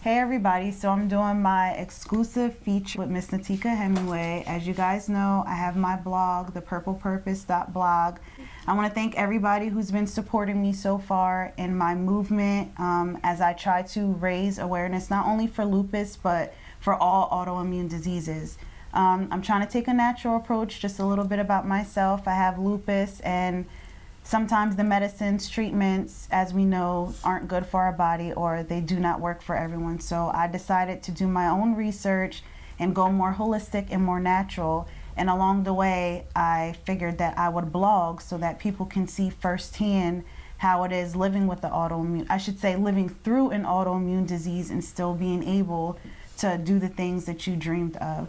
Hey everybody, so I'm doing my exclusive feature with Miss Natika Hemingway. As you guys know, I have my blog, thepurplepurpose.blog. I want to thank everybody who's been supporting me so far in my movement as I try to raise awareness not only for lupus but for all autoimmune diseases. I'm trying to take a natural approach, just a little bit about myself. I have lupus, and sometimes the medicines, treatments, as we know, aren't good for our body, or they do not work for everyone. So I decided to do my own research and go more holistic and more natural. And along the way, I figured that I would blog so that people can see firsthand how it is living with the living through an autoimmune disease and still being able to do the things that you dreamed of.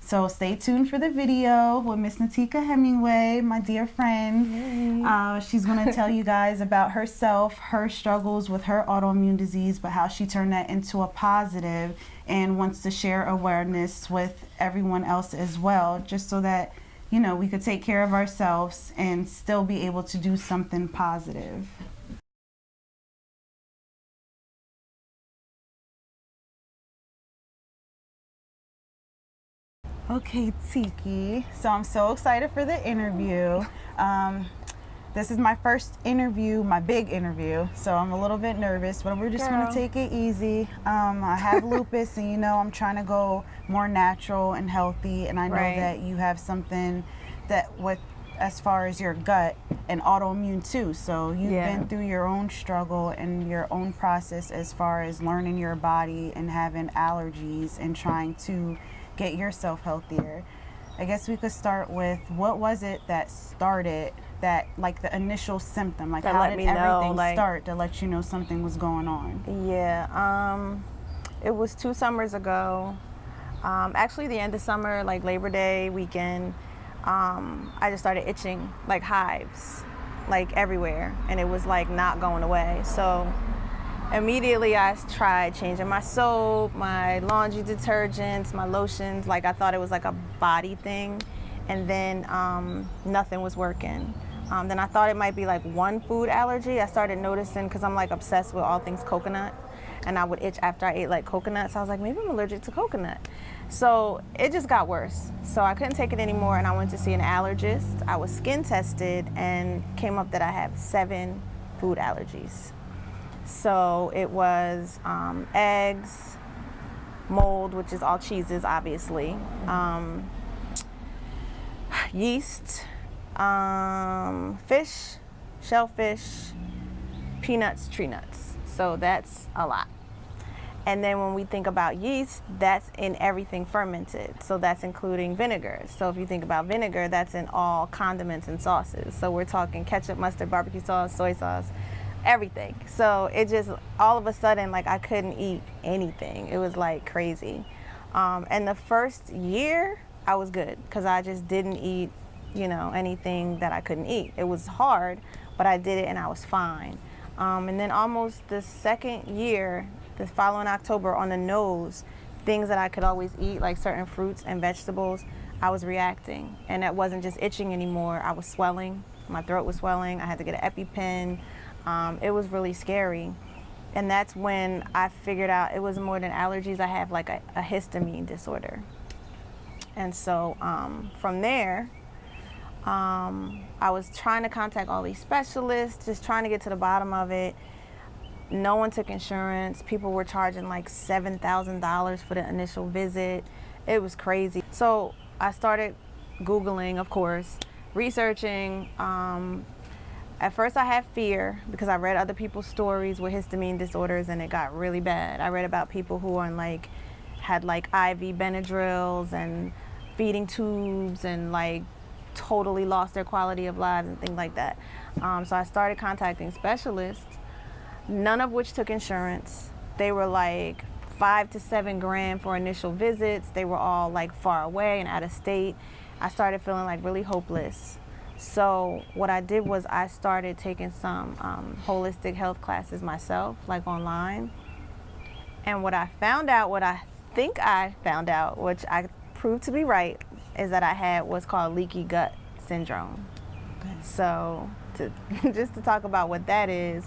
So stay tuned for the video with Miss Natika Hemingway, my dear friend. She's going to tell you guys about herself, her struggles with her autoimmune disease, but how she turned that into a positive and wants to share awareness with everyone else as well, just so that, you know, we could take care of ourselves and still be able to do something positive. Okay, Tiki. So I'm so excited for the interview. This is my first interview, my big interview, so I'm a little bit nervous, but we're just going to take it easy. I have lupus, and you know I'm trying to go more natural and healthy, and I know that you have something that as far as your gut and autoimmune too, so you've been through your own struggle and your own process as far as learning your body and having allergies and trying to get yourself healthier. I guess we could start with, what was it that started that, like the initial symptom, like how did everything start to let you know something was going on? It was 2 summers ago, actually the end of summer, like Labor Day weekend. I just started itching like hives, like everywhere, and it was like not going away. So immediately I tried changing my soap, my laundry detergents, my lotions. Like I thought it was like a body thing, and then nothing was working. Then I thought it might be like one food allergy. I started noticing, because I'm like obsessed with all things coconut, and I would itch after I ate like coconut. So I was like, maybe I'm allergic to coconut. So it just got worse. So I couldn't take it anymore, and I went to see an allergist. I was skin tested and came up that I have 7 food allergies. So it was eggs, mold, which is all cheeses, obviously, yeast, fish, shellfish, peanuts, tree nuts. So that's a lot. And then when we think about yeast, that's in everything fermented. So that's including vinegar. So if you think about vinegar, that's in all condiments and sauces. So we're talking ketchup, mustard, barbecue sauce, soy sauce, everything. So it just, all of a sudden, like I couldn't eat anything. It was like crazy. And the first year I was good, because I just didn't eat, you know, anything that I couldn't eat. It was hard, but I did it and I was fine. And then almost the second year, the following October, on the nose, things that I could always eat, like certain fruits and vegetables, I was reacting. And that wasn't just itching anymore. I was swelling. My throat was swelling. I had to get an EpiPen. It was really scary. And that's when I figured out it was more than allergies. I have like a histamine disorder. And so from there, I was trying to contact all these specialists, just trying to get to the bottom of it. No one took insurance. People were charging like $7,000 for the initial visit. It was crazy. So I started Googling, of course, researching. At first I had fear, because I read other people's stories with histamine disorders, and it got really bad. I read about people who are had like IV Benadryls and feeding tubes, and like totally lost their quality of lives and things like that. So I started contacting specialists, none of which took insurance. They were like $5 to $7 grand for initial visits. They were all like far away and out of state. I started feeling like really hopeless. So what I did was I started taking some holistic health classes myself, like online. And what I found out, what I think I found out, which I proved to be right, is that I had what's called leaky gut syndrome. Okay. So just to talk about what that is,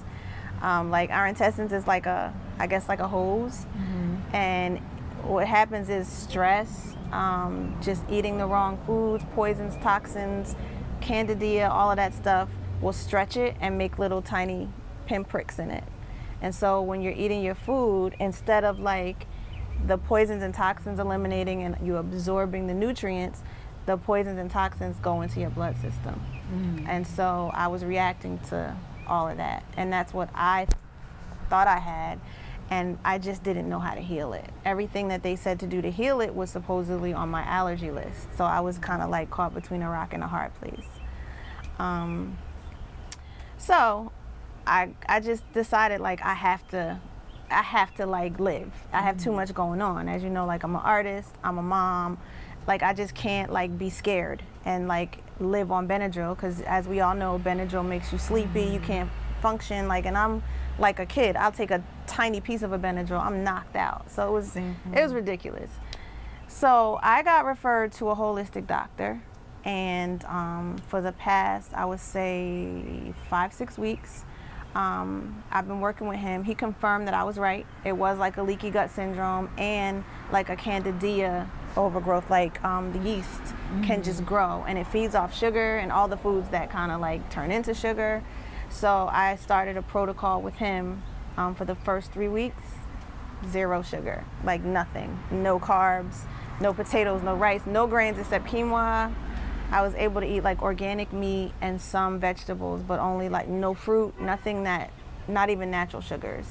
like our intestines is like a I guess like a hose. And what happens is stress, just eating the wrong foods, poisons, toxins, candida, all of that stuff will stretch it and make little tiny pinpricks in it. And so when you're eating your food, instead of like the poisons and toxins eliminating and you absorbing the nutrients, the poisons and toxins go into your blood system. And so I was reacting to all of that. And that's what I thought I had. And I just didn't know how to heal it. Everything that they said to do to heal it was supposedly on my allergy list. So I was kind of like caught between a rock and a hard place. So I just decided like I have to like live. I have too much going on. As you know, like I'm an artist, I'm a mom. Like I just can't like be scared and like live on Benadryl, because as we all know, Benadryl makes you sleepy, you can't function. Like, and I'm like a kid, I'll take a tiny piece of a Benadryl, I'm knocked out. So it was ridiculous. So I got referred to a holistic doctor, and for the past, I would say 5-6 weeks, I've been working with him. He confirmed that I was right. It was like a leaky gut syndrome and like a candida overgrowth, like the yeast can just grow, and it feeds off sugar and all the foods that kind of like turn into sugar. So I started a protocol with him for the first 3 weeks, 0 sugar, like nothing, no carbs, no potatoes, no rice, no grains except quinoa. I was able to eat like organic meat and some vegetables, but only like no fruit, nothing that, not even natural sugars.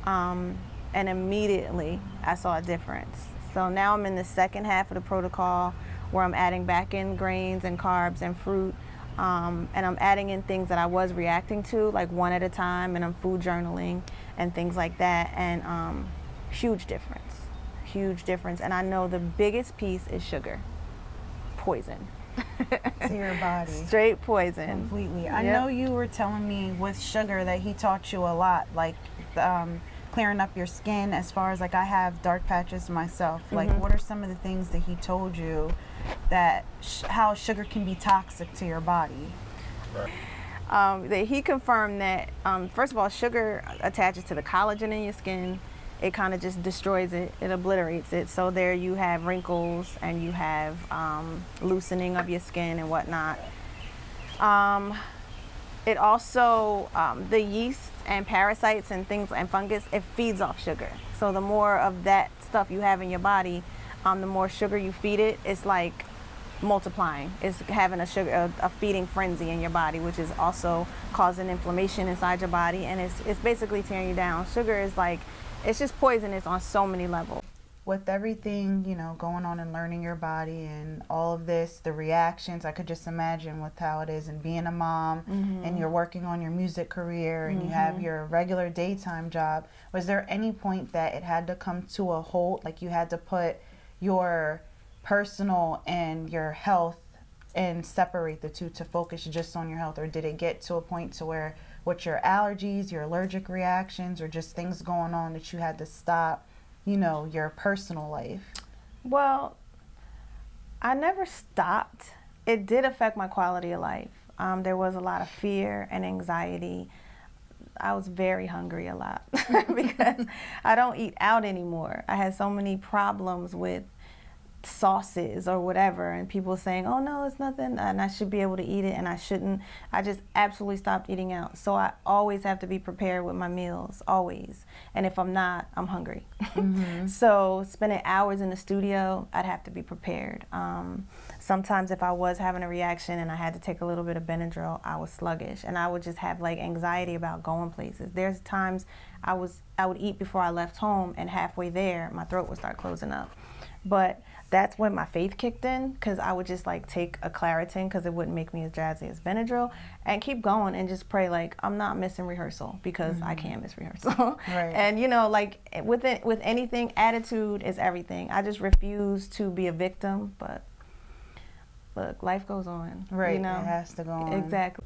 And immediately I saw a difference. So now I'm in the second half of the protocol where I'm adding back in grains and carbs and fruit. And I'm adding in things that I was reacting to, like one at a time, and I'm food journaling and things like that. And huge difference. And I know the biggest piece is sugar, poison. To your body. Straight poison. Completely. I know you were telling me with sugar that he taught you a lot, like clearing up your skin, as far as like I have dark patches myself. Like what are some of the things that he told you that how sugar can be toxic to your body? That he confirmed that first of all, sugar attaches to the collagen in your skin. It kind of just destroys it, it obliterates it. So there you have wrinkles and you have loosening of your skin and whatnot. It also, the yeast and parasites and things and fungus, it feeds off sugar. So the more of that stuff you have in your body, the more sugar you feed it, it's like multiplying. It's having a feeding frenzy in your body, which is also causing inflammation inside your body, and it's basically tearing you down. Sugar is like, it's just poisonous on so many levels. With everything, you know, going on and learning your body and all of this, the reactions, I could just imagine with how it is, and being a mom and you're working on your music career and you have your regular daytime job. Was there any point that it had to come to a halt, like you had to put your personal and your health and separate the two to focus just on your health? Or did it get to a point to where with your allergies, your allergic reactions, or just things going on that you had to stop, you know, your personal life? Well, I never stopped. It did affect my quality of life. There was a lot of fear and anxiety. I was very hungry a lot because I don't eat out anymore. I had so many problems with sauces or whatever, and people saying, oh no, it's nothing, and I should be able to eat it, and I shouldn't. I just absolutely stopped eating out. So I always have to be prepared with my meals, always. And if I'm not, I'm hungry. So spending hours in the studio, I'd have to be prepared. Sometimes if I was having a reaction and I had to take a little bit of Benadryl, I was sluggish, and I would just have like anxiety about going places. There's times I would eat before I left home, and halfway there, my throat would start closing up. But that's when my faith kicked in, because I would just like take a Claritin because it wouldn't make me as drowsy as Benadryl, and keep going and just pray like I'm not missing rehearsal, because I can't miss rehearsal. Right. And you know, like with anything, attitude is everything. I just refuse to be a victim, but look, life goes on. Right, you know? It has to go on. Exactly.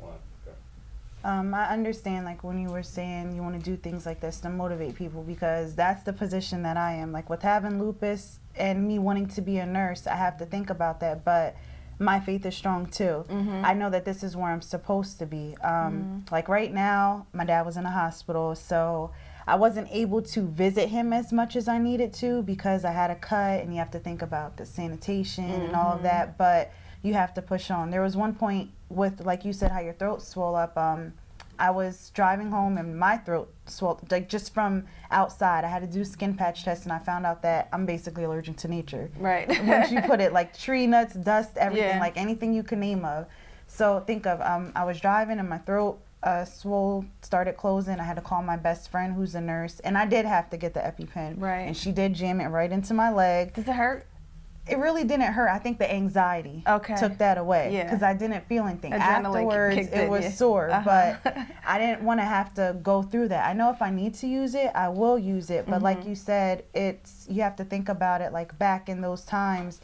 I understand, like, when you were saying you want to do things like this to motivate people, because that's the position that I am. Like, with having lupus and me wanting to be a nurse, I have to think about that, but my faith is strong, too. I know that this is where I'm supposed to be. Like, right now, my dad was in a hospital, so I wasn't able to visit him as much as I needed to because I had a cut, and you have to think about the sanitation and all of that, but you have to push on. There was one point with, like you said, how your throat swelled up. I was driving home and my throat swelled, like just from outside. I had to do skin patch tests, and I found out that I'm basically allergic to nature. Right. Once you put it, like tree nuts, dust, everything, Yeah. like anything you can name of. So think of, I was driving and my throat swole, started closing. I had to call my best friend who's a nurse, and I did have to get the EpiPen. Right. And she did jam it right into my leg. Does it hurt? It really didn't hurt. I think the anxiety took that away. Yeah. Because I didn't feel anything. Adrenaline Afterwards, kicked it in, was yeah. sore, but I didn't want to have to go through that. I know if I need to use it, I will use it. But like you said, you have to think about it like back in those times,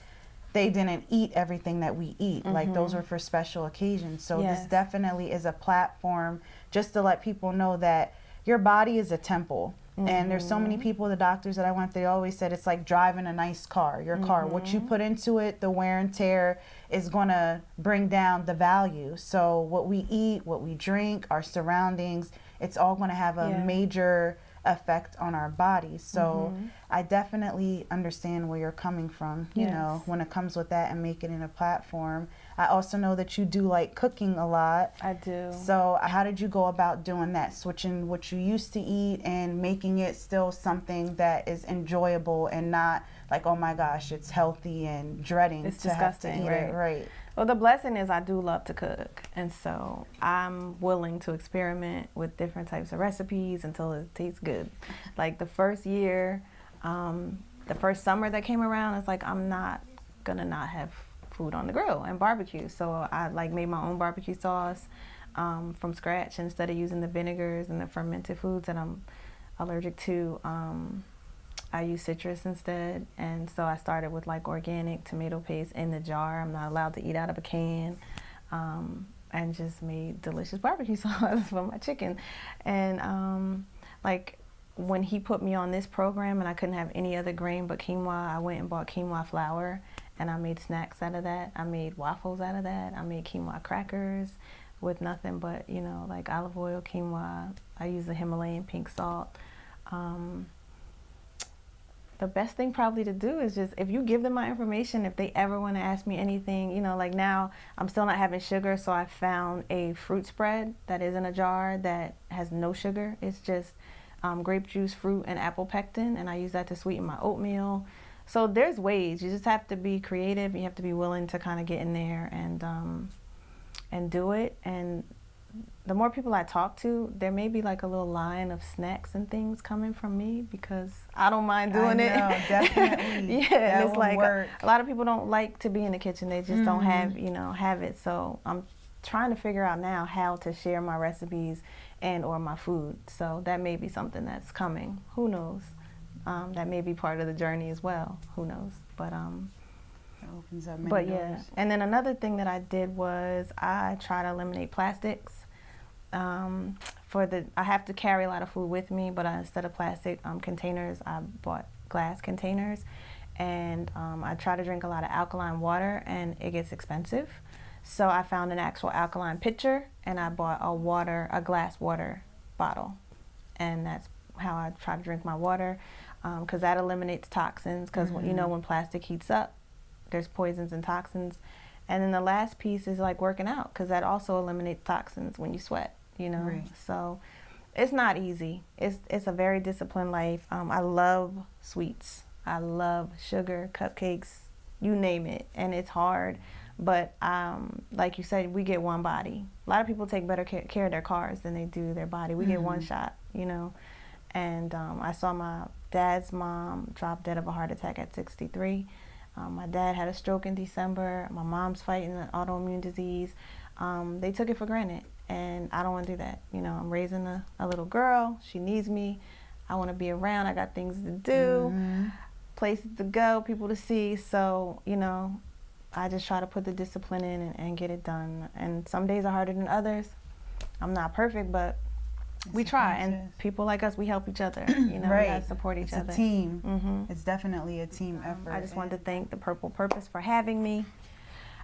they didn't eat everything that we eat. Like those were for special occasions. So this definitely is a platform just to let people know that your body is a temple. And there's so many people, the doctors that I went through, they always said it's like driving a nice car. Your car, what you put into it, the wear and tear is going to bring down the value. So what we eat, what we drink, our surroundings, it's all going to have a major effect on our bodies. So I definitely understand where you're coming from, you know, when it comes with that and making it a platform. I also know that you do like cooking a lot. I do. So how did you go about doing that, switching what you used to eat and making it still something that is enjoyable and not like, oh my gosh, it's healthy and dreading It's to have to disgusting, eat it. Right. Well, the blessing is I do love to cook, and so I'm willing to experiment with different types of recipes until it tastes good. Like the first year, the first summer that came around, it's like I'm not gonna not have food on the grill and barbecue. So I like made my own barbecue sauce from scratch instead of using the vinegars and the fermented foods that I'm allergic to. I use citrus instead, and so I started with like organic tomato paste in the jar. I'm not allowed to eat out of a can, and just made delicious barbecue sauce for my chicken. And like when he put me on this program and I couldn't have any other grain but quinoa, I went and bought quinoa flour, and I made snacks out of that. I made waffles out of that. I made quinoa crackers with nothing but, you know, like olive oil, quinoa. I use the Himalayan pink salt. The best thing probably to do is just, if you give them my information, if they ever want to ask me anything, you know, like now I'm still not having sugar, so I found a fruit spread that is in a jar that has no sugar. It's just grape juice, fruit, and apple pectin, and I use that to sweeten my oatmeal. So there's ways. You just have to be creative. You have to be willing to kind of get in there and do it. And the more people I talk to, there may be like a little line of snacks and things coming from me because I don't mind doing it. Definitely. Yeah, that and it's like work. a lot of people don't like to be in the kitchen. They just don't have it. So I'm trying to figure out now how to share my recipes and or my food. So that may be something that's coming. Who knows? That may be part of the journey as well. Who knows? But It opens up many but doors. yeah. And then another thing that I did was I try to eliminate plastics. I have to carry a lot of food with me, but instead of plastic containers, I bought glass containers, and I try to drink a lot of alkaline water, and it gets expensive. So I found an actual alkaline pitcher, and I bought a glass water bottle, and that's how I try to drink my water, because that eliminates toxins. Because you know, when plastic heats up, there's poisons and toxins. And then the last piece is like working out, because that also eliminates toxins when you sweat, you know. Right. So it's not easy. It's a very disciplined life. I love sweets. I love sugar, cupcakes, you name it. And it's hard. But like you said, we get one body. A lot of people take better care of their cars than they do their body. We get one shot, you know. And I saw my dad's mom drop dead of a heart attack at 63. My dad had a stroke in December. My mom's fighting an autoimmune disease. They took it for granted, and I don't want to do that. You know, I'm raising a little girl. She needs me. I want to be around. I got things to do, places to go, people to see. So, you know, I just try to put the discipline in and get it done. And some days are harder than others. I'm not perfect, but we try, and people like us, we help each other. You know, we gotta support each other. It's a team. It's definitely a team effort. I just wanted to thank the Purple Purpose for having me.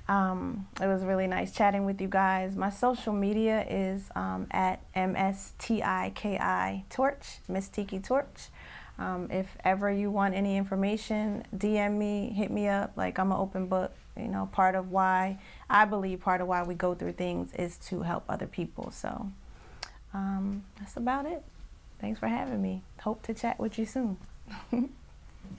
It was really nice chatting with you guys. My social media is at MSTIKI Torch, Miss Tiki Torch. If ever you want any information, DM me, hit me up. Like, I'm an open book. You know, part of why we go through things is to help other people. So that's about it. Thanks for having me. Hope to chat with you soon.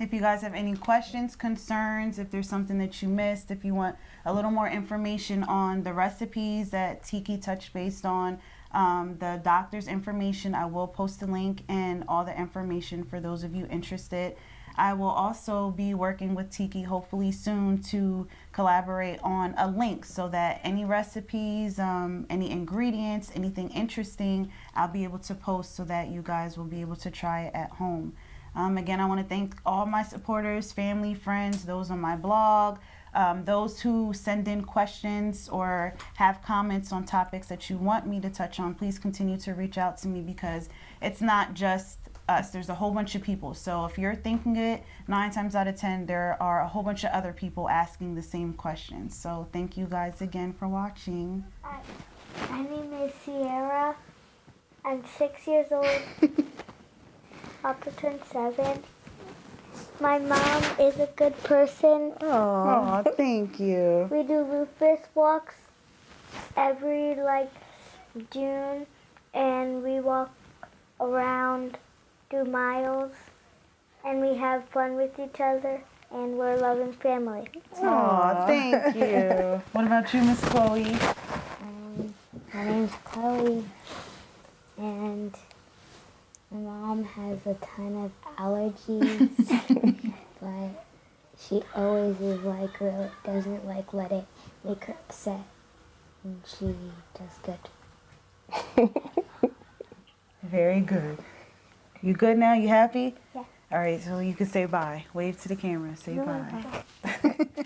If you guys have any questions, concerns, if there's something that you missed, if you want a little more information on the recipes that Tiki touched based on, the doctor's information, I will post a link and all the information for those of you interested. I will also be working with Tiki hopefully soon to collaborate on a link so that any recipes, any ingredients, anything interesting, I'll be able to post so that you guys will be able to try it at home. Again, I want to thank all my supporters, family, friends, those on my blog, those who send in questions or have comments on topics that you want me to touch on. Please continue to reach out to me because it's not just us. There's a whole bunch of people. So if you're thinking it, 9 times out of 10, there are a whole bunch of other people asking the same questions. So thank you guys again for watching. My name is Sierra. I'm 6 years old. About to turn 7. My mom is a good person. Oh, thank you. We do lupus walks every June, and we walk around, do miles, and we have fun with each other, and we're a loving family. Oh, thank you. What about you, Miss Chloe? My name's Chloe, and my mom has a ton of allergies, but she always is doesn't let it make her upset, and she does good. Very good. You good now? You happy? Yeah. All right, so you can say bye. Wave to the camera. Say bye.